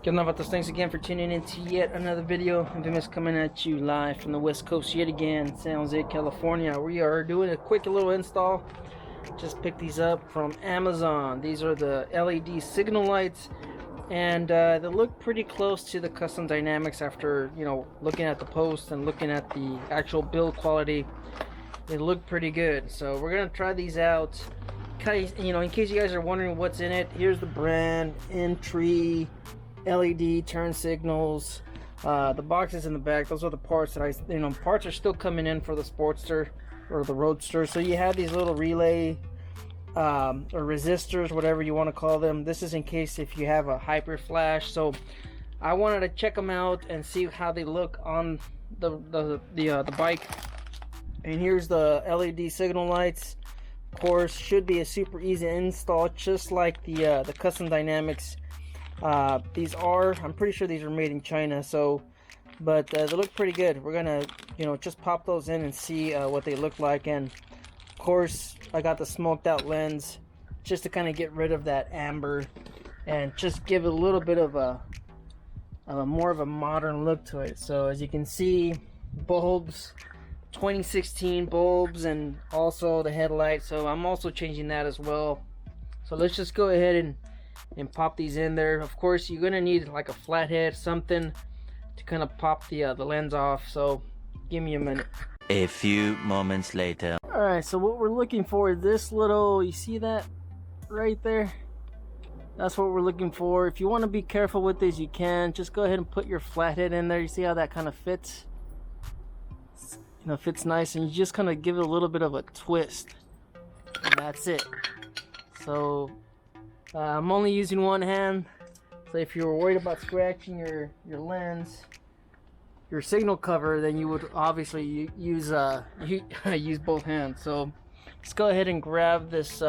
Good enough about those. Thanks again for tuning in to yet another video. Memphis coming at you live from the West Coast yet again, San Jose, California. We are doing a quick little install. Just picked these up from Amazon. These are the LED signal lights, and they look pretty close to the custom dynamics after, you know, looking at the post and looking at the actual build quality. They look pretty good, so we're gonna try these out. You know, in case you guys are wondering what's in it, here's the brand: NThree LED turn signals. The boxes in the back, those are the parts that parts are still coming in for the Sportster or the Roadster. So you have these little relay or resistors, whatever you want to call them. This is in case if you have a hyper flash. So I wanted to check them out and see how they look on the bike. And here's the LED signal lights. Of course, should be a super easy install, just like the custom dynamics. These are, I'm pretty sure these are made in China, so but they look pretty good. We're gonna, you know, just pop those in and see what they look like. And of course, I got the smoked out lens just to kind of get rid of that amber and just give it a little bit of a more of a modern look to it. So as you can see, bulbs, 2016 bulbs, and also the headlight. So I'm also changing that as well. So let's just go ahead and pop these in there. Of course, you're gonna need like a flathead, something to kind of pop the lens off. So give me a minute. A few moments later. All right, so what we're looking for is this little, you see that right there? That's what we're looking for. If you want to be careful with this, you can just go ahead and put your flathead in there. You see how that kind of fits? You know, fits nice, and you just kind of give it a little bit of a twist, and that's it. So I'm only using one hand, so if you were worried about scratching your lens, your signal cover, then you would obviously use use both hands. So let's go ahead and grab this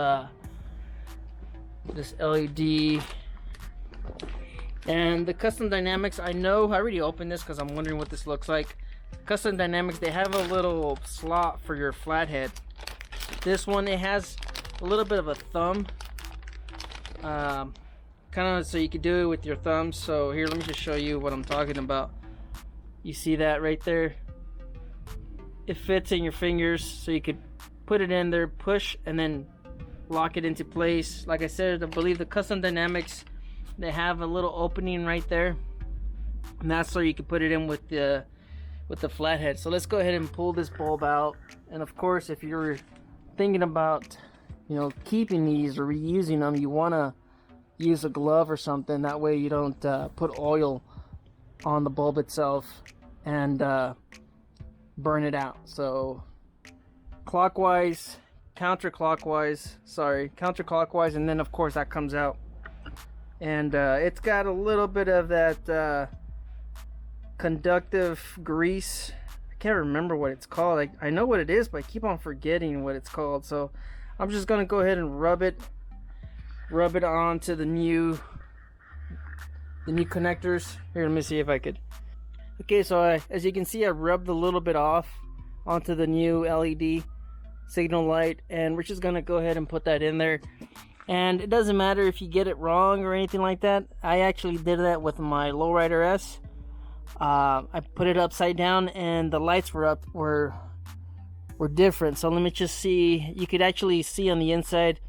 this LED. And the custom dynamics, I already opened this because I'm wondering what this looks like. Custom dynamics, they have a little slot for your flathead. This one, it has a little bit of a thumb, kind of so you could do it with your thumbs. So here, let me just show you what I'm talking about. You see that right there? It fits in your fingers, so you could put it in there, push, and then lock it into place. Like I said, I believe the custom dynamics, they have a little opening right there, and that's so you can put it in with the flathead. So let's go ahead and pull this bulb out. And of course, if you're thinking about, you know, keeping these or reusing them, you want to use a glove or something. That way you don't put oil on the bulb itself and burn it out. So clockwise, counterclockwise, and then of course that comes out. And it's got a little bit of that conductive grease. I can't remember what it's called. I know what it is, but I keep on forgetting what it's called. So I'm just gonna go ahead and rub it onto the new connectors. Here, let me see if I could. Okay, so as you can see, I rubbed a little bit off onto the new LED signal light, and we're just gonna go ahead and put that in there. And it doesn't matter if you get it wrong or anything like that. I actually did that with my Lowrider S. I put it upside down, and the lights were different. So let me just see. You could actually see on the inside,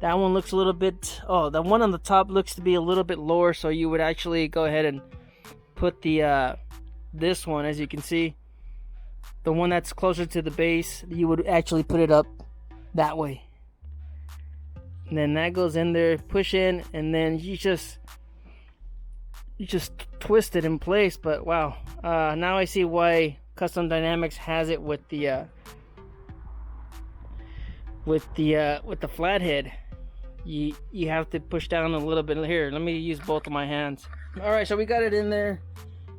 that one looks a little bit, the one on the top looks to be a little bit lower. So you would actually go ahead and put the this one, as you can see, the one that's closer to the base, you would actually put it up that way. And then that goes in there, push in, and then you just twist it in place. But wow, now I see why Custom Dynamics has it with the flathead. You have to push down a little bit. Here, let me use both of my hands. All right, so we got it in there.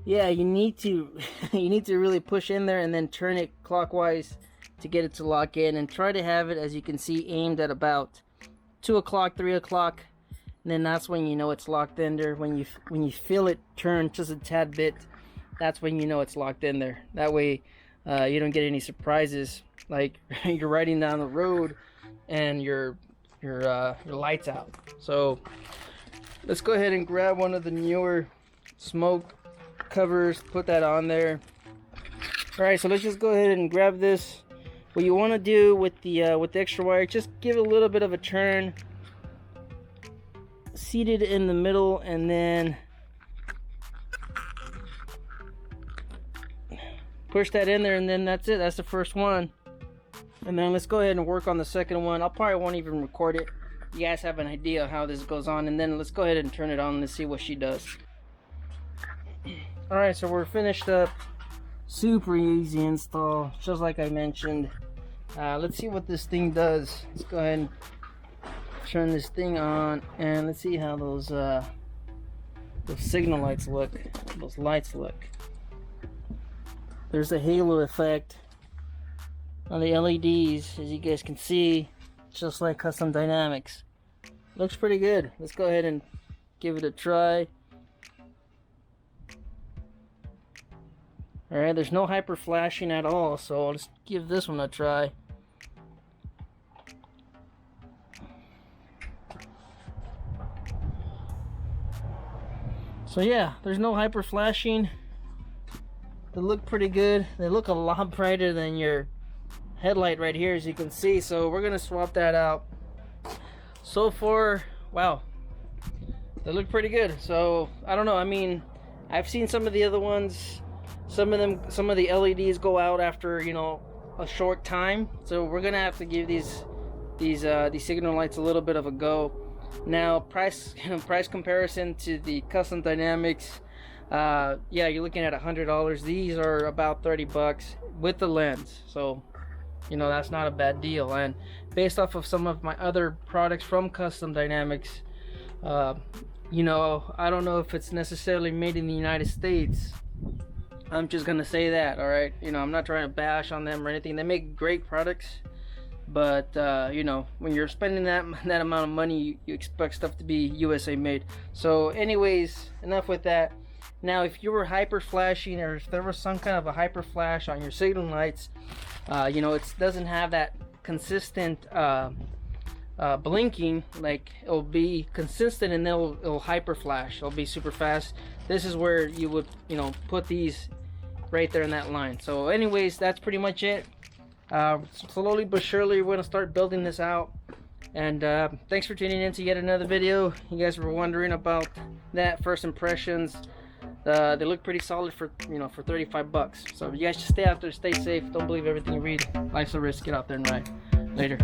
Yeah, you need to really push in there and then turn it clockwise to get it to lock in, and try to have it, as you can see, aimed at about 2 o'clock, 3 o'clock. And then that's when you know it's locked in there. When you feel it turn just a tad bit, that's when you know it's locked in there. That way you don't get any surprises, like you're riding down the road and your lights out. So let's go ahead and grab one of the newer smoke covers, put that on there. Alright, so let's just go ahead and grab this. What you want to do with the extra wire, just give it a little bit of a turn, seat it in the middle, and then push that in there, and then that's it. That's the first one. And then let's go ahead and work on the second one. I probably won't even record it. You guys have an idea how this goes on, and then let's go ahead and turn it on and see what she does. Alright, so we're finished up. Super easy install, just like I mentioned. Let's see what this thing does. Let's go ahead and turn this thing on, and let's see how those signal lights look. Those lights look. There's a halo effect on the LEDs, as you guys can see, just like Custom Dynamics. Looks pretty good. Let's go ahead and give it a try. Alright, there's no hyper flashing at all, so let's give this one a try. So yeah, there's no hyper flashing. They look pretty good. They look a lot brighter than your headlight right here, as you can see. So we're gonna swap that out. So far, wow, they look pretty good. So I don't know, I mean, I've seen some of the other ones. Some of the LEDs go out after, you know, a short time. So we're gonna have to give these signal lights a little bit of a go. Now, price comparison to the Custom Dynamics, yeah, you're looking at $100. These are about 30 bucks with the lens. So, you know, that's not a bad deal. And based off of some of my other products from Custom Dynamics, you know, I don't know if it's necessarily made in the United States. I'm just gonna say that, all right? You know, I'm not trying to bash on them or anything. They make great products, but you know, when you're spending that amount of money, you expect stuff to be USA made. So anyways, enough with that. Now, if you were hyper flashing, or if there was some kind of a hyper flash on your signal lights, you know, it doesn't have that consistent blinking. Like, it'll be consistent and then it'll hyper flash. It'll be super fast. This is where you would, you know, put these right there in that line. So anyways, that's pretty much it. Slowly but surely we're gonna start building this out, and thanks for tuning in to yet another video. You guys were wondering about that first impressions. They look pretty solid for, you know, for 35 bucks. So you guys just stay out there, stay safe, don't believe everything you read. Life's a risk. Get out there and ride. Later.